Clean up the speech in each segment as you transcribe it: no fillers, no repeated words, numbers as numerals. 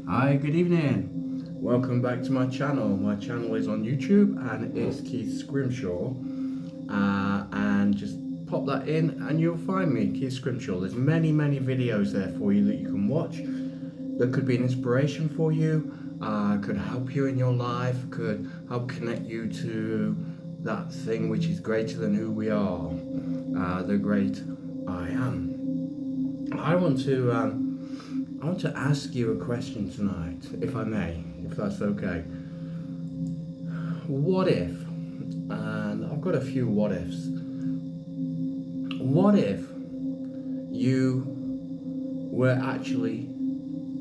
Hi, good evening. Welcome back to my channel. My channel is on YouTube and it's Keith Scrimshaw. And just pop that in and you'll find me, Keith Scrimshaw. There's many videos there for you that you can watch that could be an inspiration for you, could help you in your life, could help connect you to that thing which is greater than who we are, the great I am. I want to ask you a question tonight, if I may, if that's okay. What if, and I've got a few what ifs. What if you were actually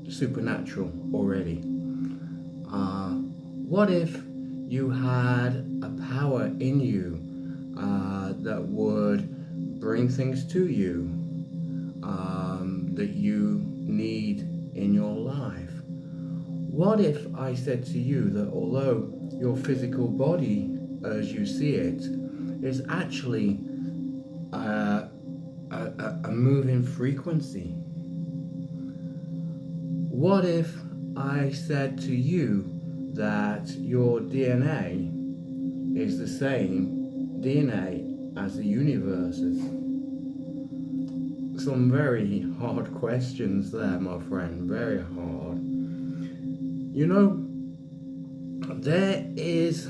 supernatural already? What if you had a power in you that would bring things to you that you need in your life? What if I said to you that although your physical body as you see it is actually a moving frequency? What if I said to you that your DNA is the same DNA as the universe's? Some very hard questions there, my friend, very hard. You know, there is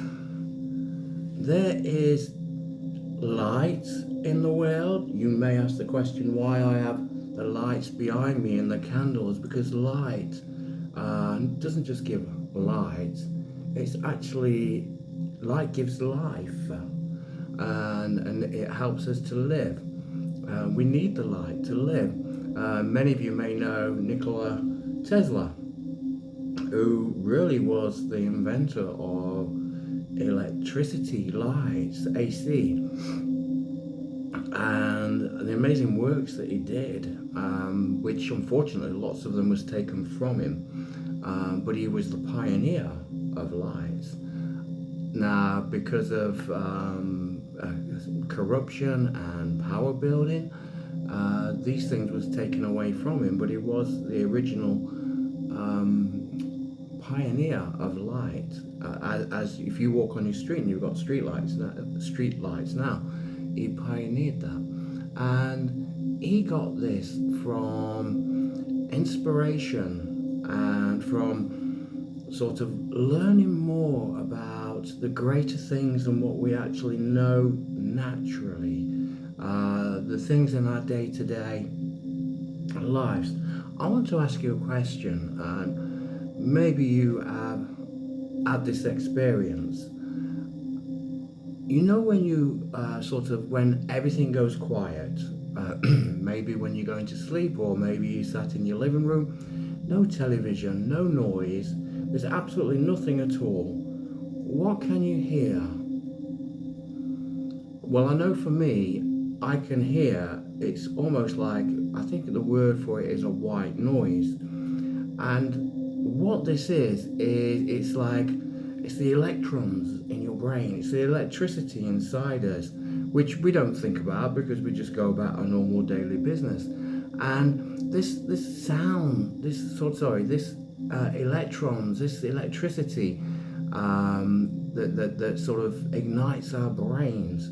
light in the world. You may ask the question why I have the lights behind me and the candles, because light doesn't just give light, it's actually, light gives life, and it helps us to live. We need the light to live. Many of you may know Nikola Tesla, who really was the inventor of electricity, lights, AC, and the amazing works that he did, which unfortunately lots of them was taken from him, but he was the pioneer of lights. Now, because of corruption and power building, these things was taken away from him, but he was the original pioneer of light. As if you walk on your street and you've got street lights now, he pioneered that, and he got this from inspiration and from sort of learning more about the greater things than what we actually know naturally, the things in our day-to-day lives. I want to ask you a question, and maybe you have had this experience. You know, when you when everything goes quiet, maybe when you're going to sleep, or maybe you sat in your living room, no television, no noise, there's absolutely nothing at all. What can you hear? Well, I know for me, I can hear, it's almost like, I think the word for it is a white noise. And what this is it's like, it's the electrons in your brain, it's the electricity inside us, which we don't think about because we just go about our normal daily business. And this sound, this electrons, this electricity that sort of ignites our brains.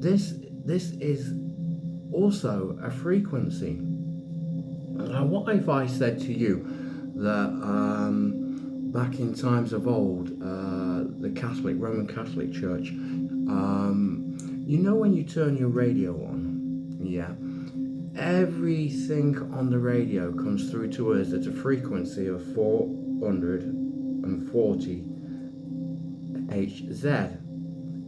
This is also a frequency. Now, what if I said to you that back in times of old, the Roman Catholic Church, you know, when you turn your radio on, yeah, everything on the radio comes through to us at a frequency of 440 Hz.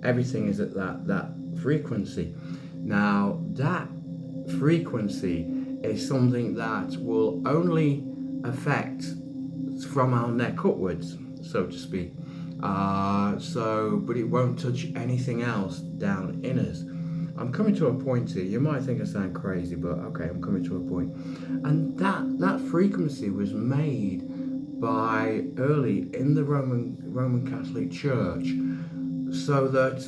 Everything is at that frequency. Now, that frequency is something that will only affect from our neck upwards, so to speak. But it won't touch anything else down in us. I'm coming to a point here. You might think I sound crazy, but okay, I'm coming to a point. And that frequency was made by early in the Roman Catholic Church, so that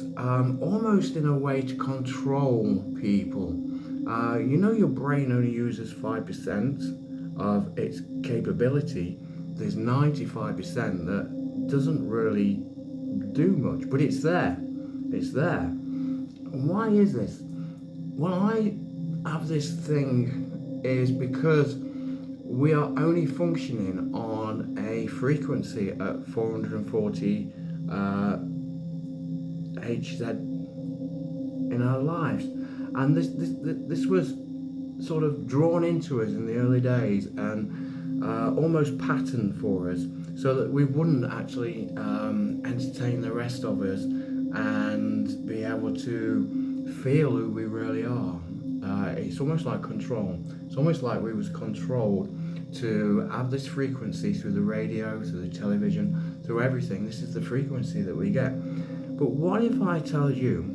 almost in a way to control people. You know, your brain only uses 5% of its capability, there's 95% that doesn't really do much, but it's there. It's there. Why is this? Well, I have this thing is because we are only functioning on a frequency at 440 Hz in our lives, and this was sort of drawn into us in the early days and almost patterned for us, so that we wouldn't actually entertain the rest of us and be able to feel who we really are. It's almost like control. It's almost like we was controlled to have this frequency through the radio, through the television, through everything. This is the frequency that we get. But what if I tell you,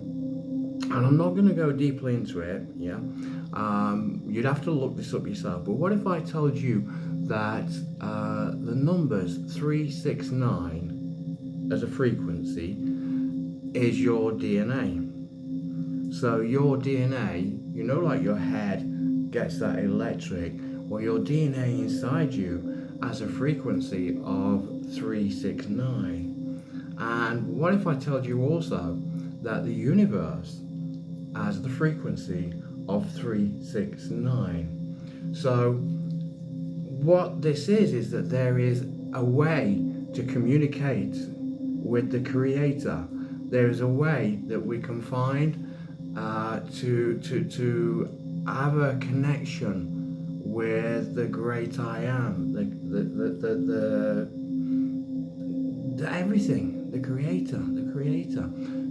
and I'm not going to go deeply into it, you'd have to look this up yourself, but what if I told you that the numbers 369 as a frequency is your DNA? So your DNA, like your head gets that electric, well, your DNA inside you has a frequency of 369. And what if I told you also that the universe has the frequency of 369? So what this is that there is a way to communicate with the Creator. There is a way that we can find to have a connection with the great I am, the everything, the Creator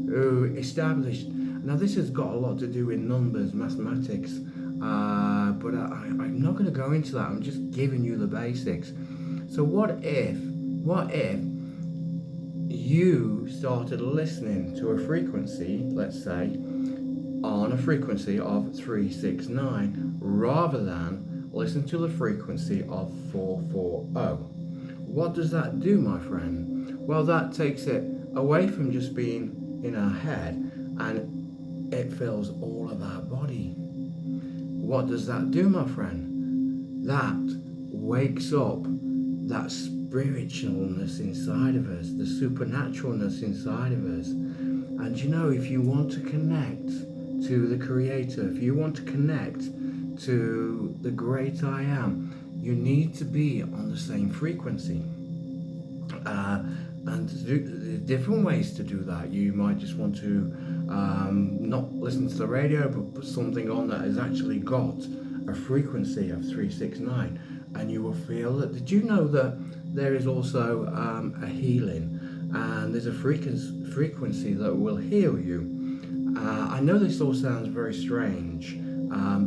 who established. Now this has got a lot to do with numbers, mathematics, but I'm not going to go into that. I'm just giving you the basics. So what if you started listening to a frequency, let's say, on a frequency of 369, rather than listen to the frequency of 440? What does that do, my friend? Well, that takes it away from just being in our head, and it fills all of our body. What does that do, my friend? That wakes up that spiritualness inside of us, the supernaturalness inside of us. And if you want to connect to the Creator, if you want to connect to the great I am, you need to be on the same frequency. And different ways to do that. You might just want to not listen to the radio, but put something on that has actually got a frequency of 369, and you will feel that. Did you know that there is also a healing, and there's a frequency that will heal you? I know this all sounds very strange,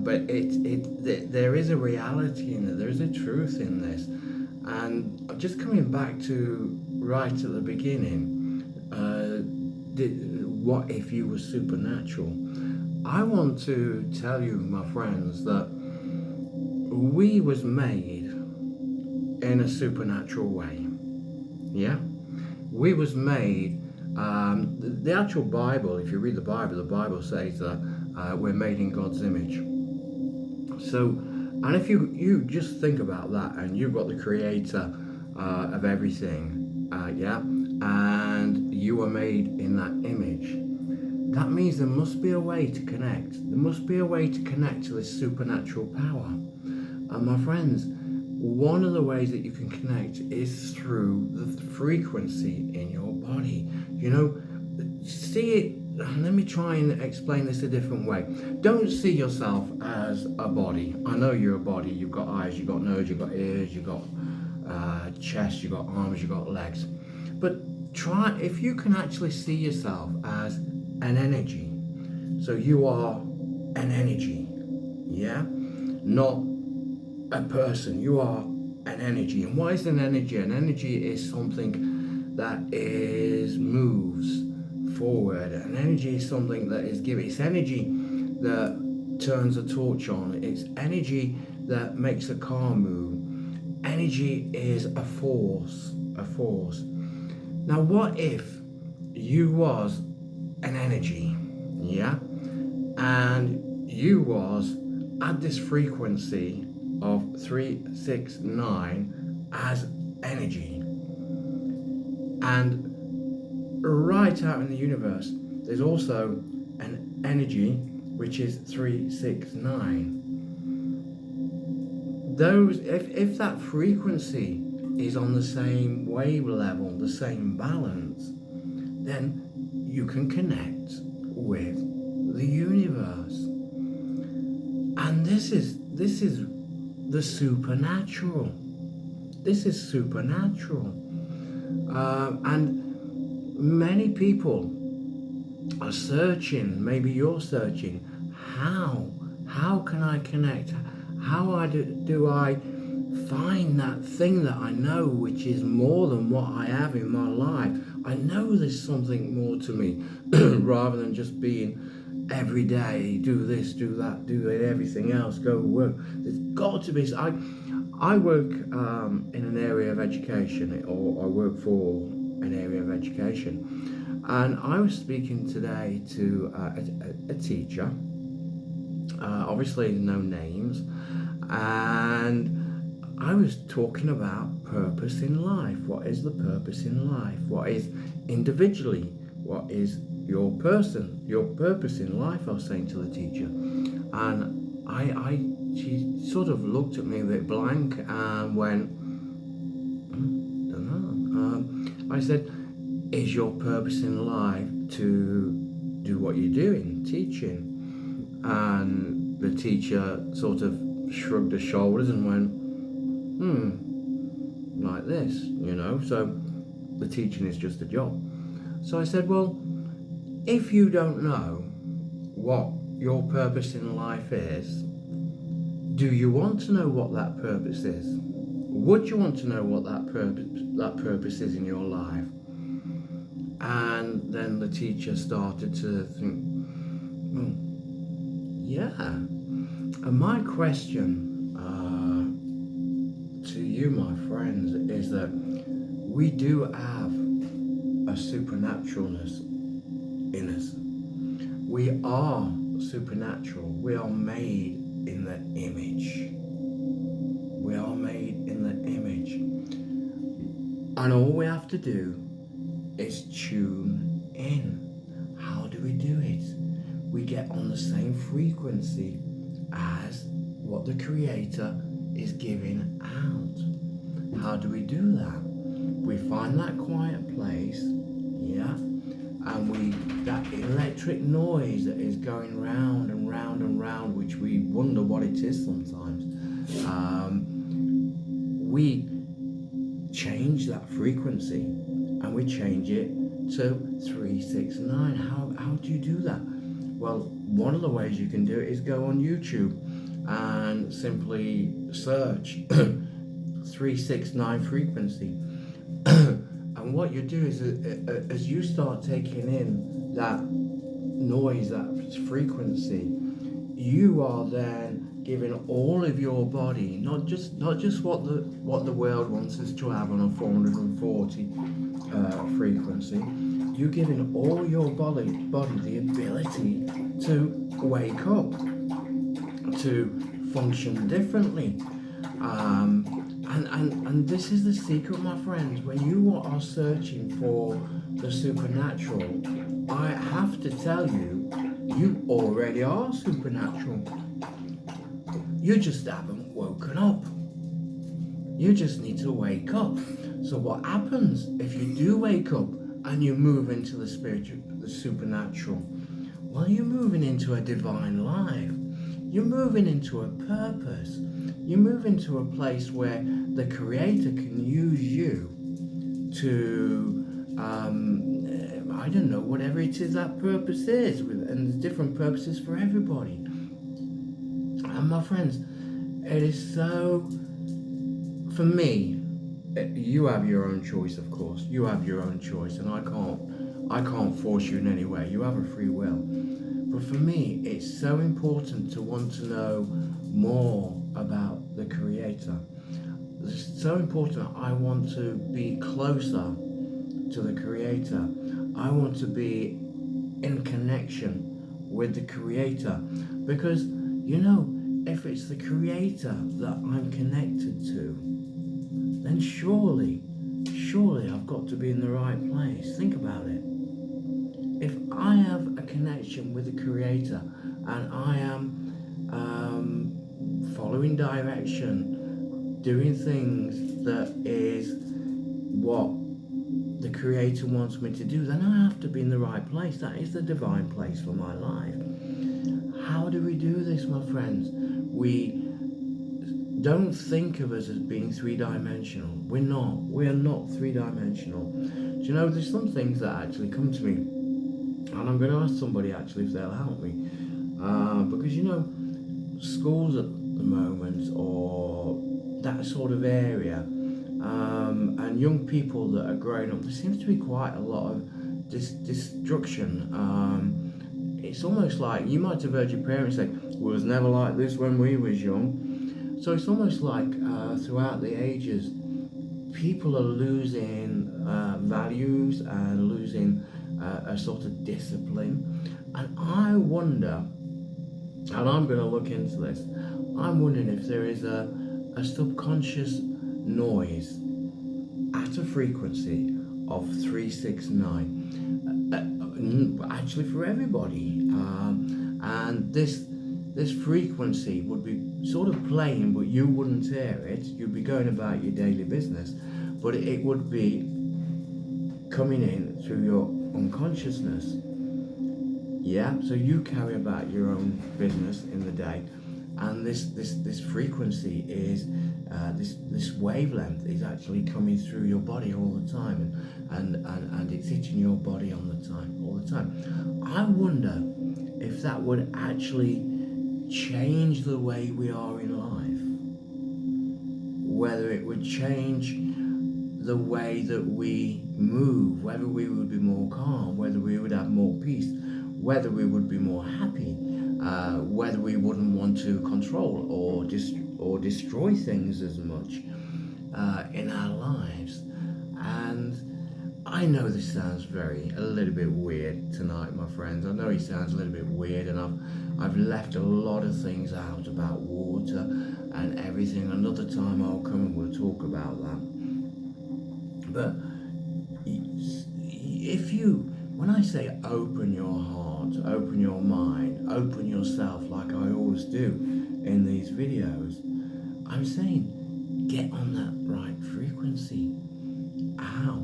but there is a reality in it. There is a truth in this. And just coming back to right at the beginning, what if you were supernatural? I want to tell you, my friends, that we was made in a supernatural way. Yeah? We was made, the actual Bible, if you read the Bible says that we're made in God's image. So, and if you just think about that, and you've got the Creator of everything, and you were made in that image, that means there must be a way to connect. There must be a way to connect to this supernatural power. And my friends, one of the ways that you can connect is through the frequency in your body. See it. Let me try and explain this a different way. Don't see yourself as a body. I know you're a body. You've got eyes, you've got nose, you've got ears, you've got chest, you've got arms, you've got legs. But try, if you can actually see yourself as an energy. So you are an energy, not a person. You are an energy. And what is an energy? An energy is something that moves forward. An energy is something that is given. It's energy that turns a torch on. It's energy that makes a car move. Energy is a force. Now, what if you was an energy, and you was at this frequency of 369 as energy. And right out in the universe, there's also an energy which is 369. Those, if that frequency is on the same wave level, the same balance, then you can connect with the universe. And this is the supernatural. This is supernatural. And many people are searching, maybe you're searching, how can I connect? How do I find that thing that I know which is more than what I have in my life? I know there's something more to me rather than just being every day, do this, do that, do everything else, go work. There's got to be. I work in an area of education, or I work for an area of education, and I was speaking today to a teacher, obviously no names, and I was talking about purpose in life. What is the purpose in life? What is individually? What is your purpose in life? I was saying to the teacher, and she sort of looked at me a bit blank and went, don't know. I said, is your purpose in life to do what you're doing, teaching? And the teacher sort of shrugged her shoulders and went, like this, so the teaching is just a job. So I said, well, if you don't know what your purpose in life is, do you want to know what that purpose is? Would you want to know what that purpose is in your life? And then the teacher started to think, oh, yeah. And my question to you, my friends, is that we do have a supernaturalness in us. We are supernatural. We are made in the image. We are made in the image. And all we have to do is tune in. How do we do it? We get on the same frequency as what the Creator is giving out. How do we do that? We find that quiet place, and that electric noise that is going round and round and round, which we wonder what it is sometimes. We change that frequency and we change it to 369. How do you do that? Well, one of the ways you can do it is go on YouTube and simply search 369 frequency. And what you do is, as you start taking in that noise, that frequency, you are then giving all of your body, not just what the world wants us to have on a 440 frequency. You're giving all your body the ability to wake up, to function differently. And this is the secret, my friends. When you are searching for the supernatural, I have to tell you, you already are supernatural. You just haven't woken up. You just need to wake up. So what happens if you do wake up and you move into the spiritual, the supernatural? Well, you're moving into a divine life. You're moving into a purpose. You move into a place where the Creator can use you to, I don't know, whatever it is that purpose is, and there's different purposes for everybody. And my friends, it is so, for me, you have your own choice, of course. You have your own choice, and I can't force you in any way. You have a free will. But for me, it's so important to want to know more about the Creator. It's so important. I want to be closer to the Creator. I want to be in connection with the Creator, because if it's the Creator that I'm connected to, then surely I've got to be in the right place. Think about it. If I have a connection with the Creator and I am following direction, doing things that is what the Creator wants me to do, then I have to be in the right place. That is the divine place for my life. How do we do this, my friends? We don't think of us as being three-dimensional. We're not. We are not three-dimensional. Do you know, there's some things that actually come to me, and I'm going to ask somebody actually if they'll help me. Because, you know, schools at the moment, or that sort of area, and young people that are growing up, there seems to be quite a lot of destruction. It's almost like, you might have heard your parents say, "We was never like this when we was young." So it's almost like throughout the ages, people are losing values and losing a sort of discipline. And I wonder, and I'm going to look into this, I'm wondering if there is a subconscious noise at a frequency of 369, actually for everybody, and this frequency would be sort of playing, but you wouldn't hear it. You'd be going about your daily business, but it would be coming in through your unconsciousness. Yeah, so you carry about your own business in the day, and this frequency is this wavelength is actually coming through your body all the time, and it's hitting your body all the time. I wonder if that would actually change the way we are in life, whether it would change the way that we move, whether we would be more calm, whether we would have more peace, whether we would be more happy, whether we wouldn't want to control or destroy things as much in our lives. And I know this sounds a little bit weird tonight, my friends. I know it sounds a little bit weird, and I've left a lot of things out about water and everything. Another time I'll come and we'll talk about that. But when I say open your heart, open your mind, open yourself, like I always do in these videos, I'm saying get on that right frequency. How?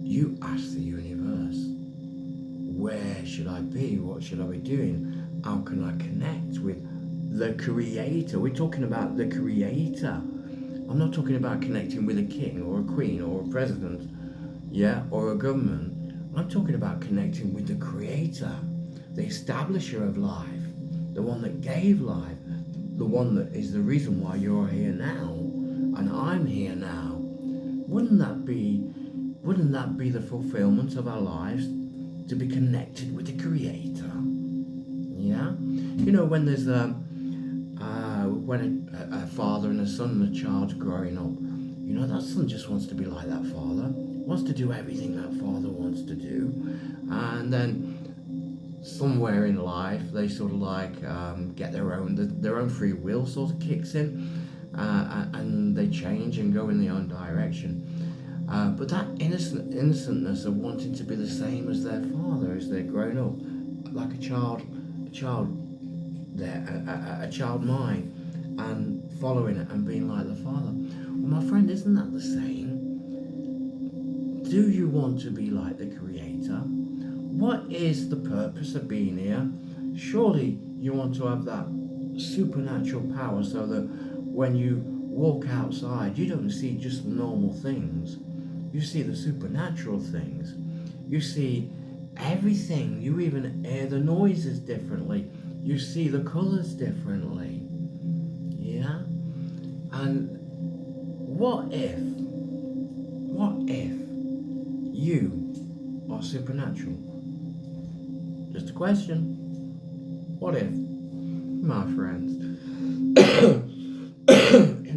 You ask the universe, where should I be? What should I be doing? How can I connect with the Creator? We're talking about the Creator. I'm not talking about connecting with a king or a queen or a president, or a government. I'm talking about connecting with the Creator, the establisher of life, the one that gave life, the one that is the reason why you're here now and I'm here now. Wouldn't that be the fulfillment of our lives, to be connected with the Creator? Yeah? You know, when there's when a father and a son and a child's growing up, you know, that son just wants to be like that father, wants to do everything that father wants to do, and then somewhere in life they sort of like get their own free will sort of kicks in, and they change and go in their own direction. But that innocentness of wanting to be the same as their father as they're grown up, like a child mind, and following it and being like the father. Well, my friend, isn't that the same? Do you want to be like the Creator? What is the purpose of being here? Surely you want to have that supernatural power, so that when you walk outside, you don't see just the normal things. You see the supernatural things. You see everything. You even hear the noises differently. You see the colours differently. Yeah? And what if you are supernatural? Just a question. What if, my friends?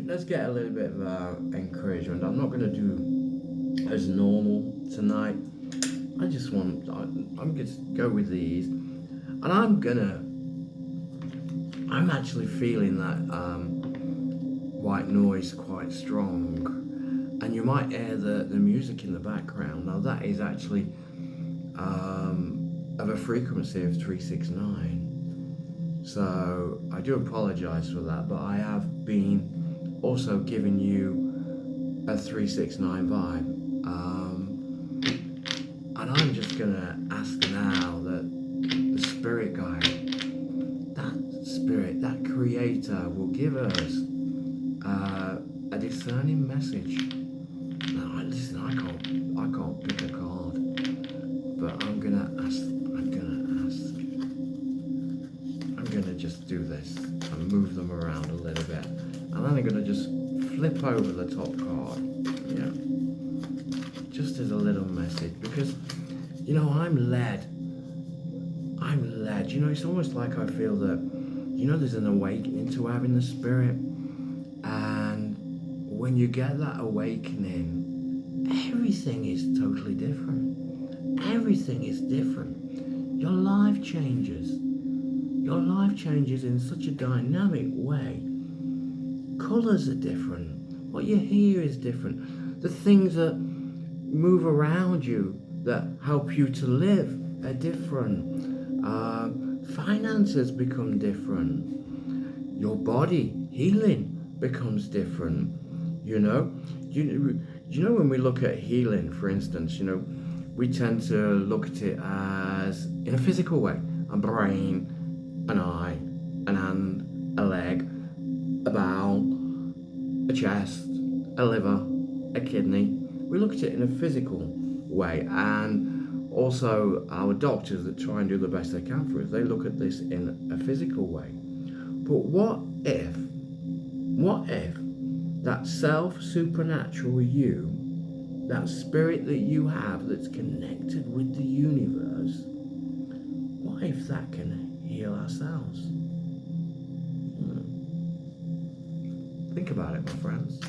Let's get a little bit of encouragement. I'm not going to do as normal tonight. I'm just go with these, and I'm gonna I'm actually feeling that white noise quite strong. And you might hear the music in the background. Now that is actually of a frequency of 369. So I do apologize for that, but I have been also giving you a 369 vibe. And I'm just gonna ask now that the spirit guide, that spirit, that creator will give us a discerning message. Now listen, I can't pick a card, but I'm gonna just do this and move them around a little bit, and then I'm gonna just flip over the top card, yeah, just as a little message, because I'm led, it's almost like I feel that there's an awakening to having the spirit, and when you get that awakening, everything is totally different. Everything is different. Your life changes. Your life changes in such a dynamic way. Colours are different. What you hear is different. The things that move around you that help you to live are different. Finances become different. Your body healing becomes different. You know when we look at healing, for instance, we tend to look at it as in a physical way: a brain, an eye, an hand, a leg, a bowel, a chest, a liver, a kidney. We look at it in a physical way, and also our doctors that try and do the best they can for us, they look at this in a physical way. But what if that self-supernatural you, that spirit that you have that's connected with the universe, what if that can heal ourselves? Think about it, my friends.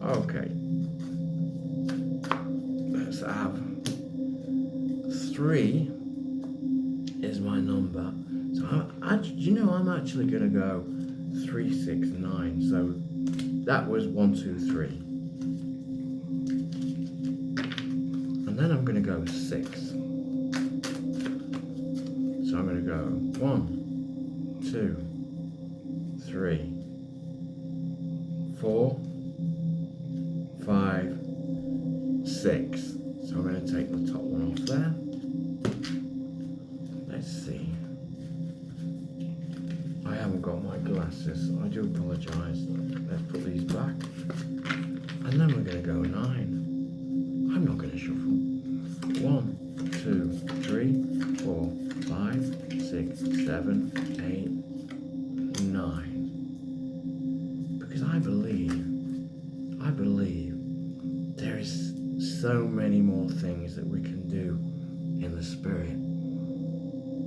Okay. Let's have 3 is my number. So I'm actually going to go 369. So that was 1, 2, 3. And then I'm going to go 6. So I'm going to go 1, 2, 3, 4, 5, 6. So I'm going to take the top one off there. Let's see. I haven't got my glasses. I do apologise. Let's put these back. And then we're going to go 9. I'm not going to shuffle. 1, 2, 3, 4, 5, 6, 7, 8, 9. Because I believe there is so many more things that we can do in the spirit,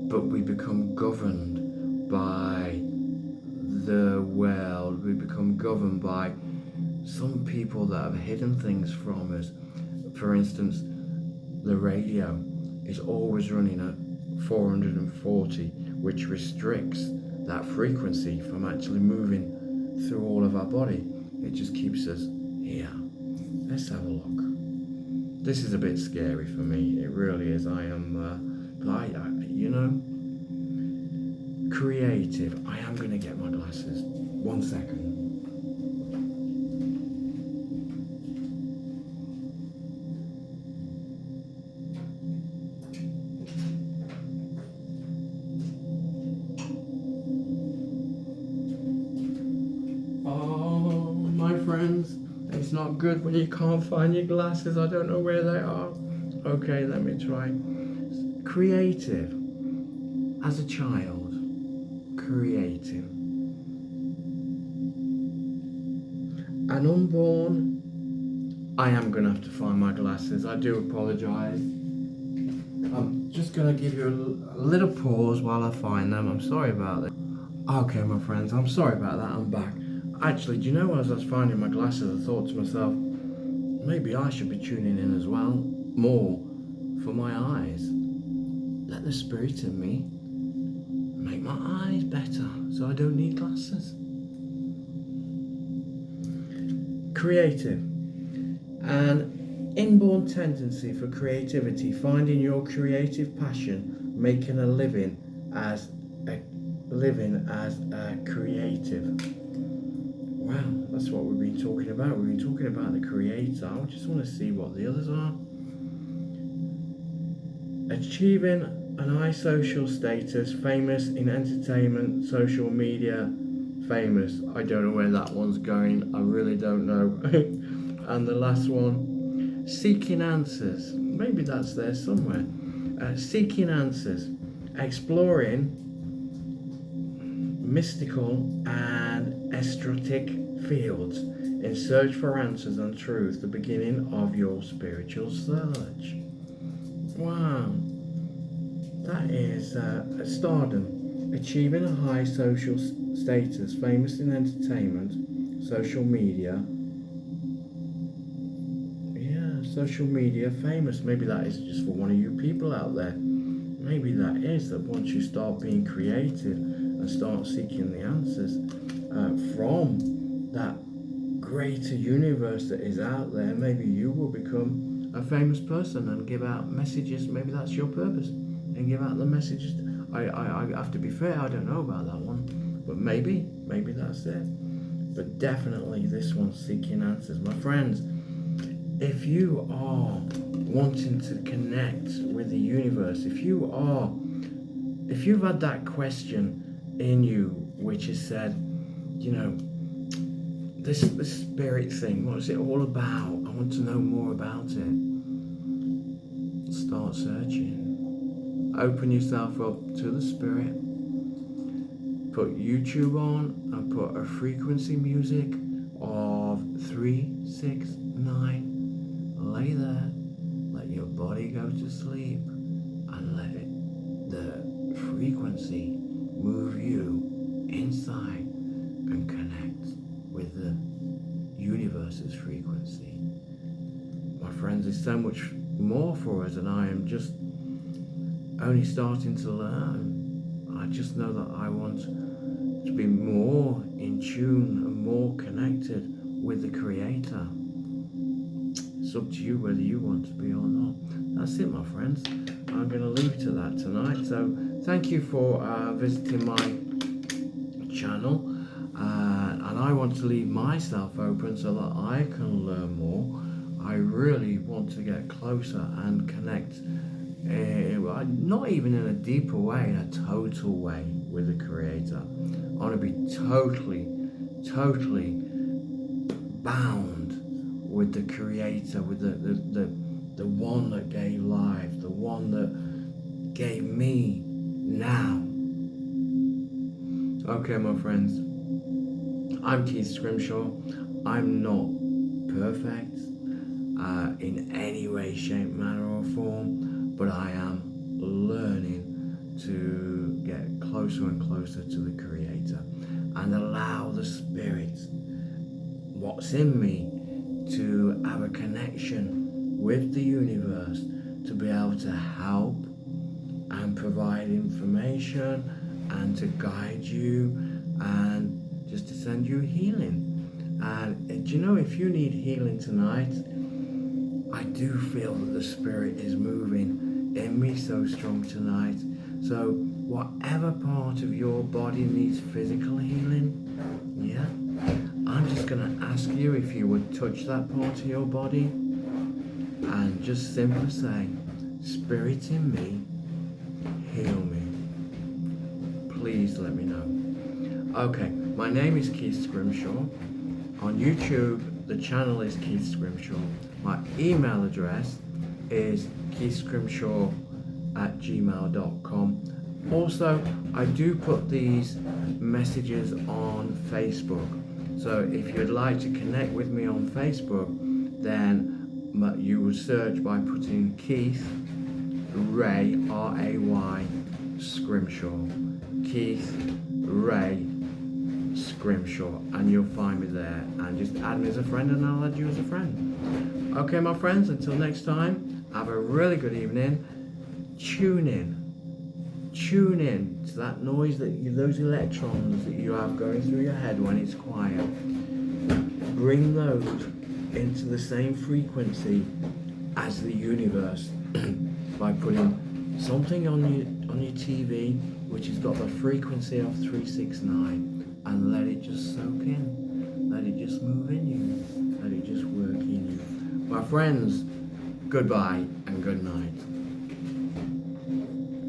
but we become governed by the world. We become governed by some people that have hidden things from us. For instance, the radio is always running at 440, which restricts that frequency from actually moving through all of our body. It just keeps us here. Let's have a look. This is a bit scary for me. It really is. I am, creative. I am going to get my glasses. 1 second. Oh, my friends, it's not good when you can't find your glasses. I don't know where they are. Okay, let me try. Creative. As a child, creative. An unborn, I am going to have to find my glasses. I do apologise. I'm just going to give you a little pause while I find them. I'm sorry about this. Okay, my friends, I'm sorry about that. I'm back. Actually, do you know, as I was finding my glasses, I thought to myself, maybe I should be tuning in as well, more for my eyes. Let the spirit in me make my eyes better so I don't need glasses. Creative. An inborn tendency for creativity, finding your creative passion, making a living as a creative. Wow, that's what we've been talking about. We've been talking about the creator. I just want to see what the others are. Achieving an high social status, famous in entertainment, social media, famous. I don't know where that one's going. I really don't know. And the last one, seeking answers. Maybe that's there somewhere. Seeking answers, exploring mystical and esoteric fields in search for answers and truth, the beginning of your spiritual search. Wow, that is stardom, achieving a high social status, famous in entertainment, social media. Yeah, social media, famous. Maybe that is just for one of you people out there. Maybe that is that once you start being creative and start seeking the answers from that greater universe that is out there, maybe you will become a famous person and give out messages. Maybe that's your purpose, and give out the messages. I have to be fair, I don't know about that one, but maybe that's it. But definitely this one's seeking answers. My friends, if you are wanting to connect with the universe, if you've had that question in you which has said, you know, this spirit thing, what is it all about? I want to know more about it. Start searching. Open yourself up to the spirit. Put YouTube on and put a frequency music of 369. Lay there. Let your body go to sleep and let the frequency move you inside and connect with the universe's frequency. My friends, there's so much more for us, and I am just only starting to learn. I just know that I want to be more in tune and more connected with the Creator. It's up to you whether you want to be or not. That's it, my friends. I'm going to leave to that tonight. So thank you for visiting my channel. And I want to leave myself open so that I can learn more. I really want to get closer and connect, not even in a deeper way, in a total way with the Creator. I want to be totally bound with the Creator, with the one that gave life, the one that gave me now. Okay, my friends, I'm Keith Scrimshaw. I'm not perfect in any way, shape, manner or form, but I am learning to get closer and closer to the Creator and allow the Spirit, what's in me, to have a connection with the universe, to be able to help and provide information and to guide you and just to send you healing. And do you know, if you need healing tonight, I do feel that the Spirit is moving in me so strong tonight. So whatever part of your body needs physical healing, yeah, I'm just going to ask you if you would touch that part of your body and just simply say, Spirit in me, heal me. Please let me know. Okay, my name is Keith Scrimshaw. On YouTube, the channel is Keith Scrimshaw. My email address is keithscrimshaw@gmail.com. Also, I do put these messages on Facebook. So if you'd like to connect with me on Facebook, then you would search by putting Keith Ray, R-A-Y, Scrimshaw. Keith Ray Scrimshaw, and you'll find me there, and just add me as a friend and I'll add you as a friend. Okay, my friends, until next time, have a really good evening. Tune in lights, that noise, those electrons that you have going through your head when it's quiet, bring those into the same frequency as the universe by putting something on your TV which has got the frequency of 369, and let it just soak in, let it just move in you, let it just work in you. My friends, goodbye and good night.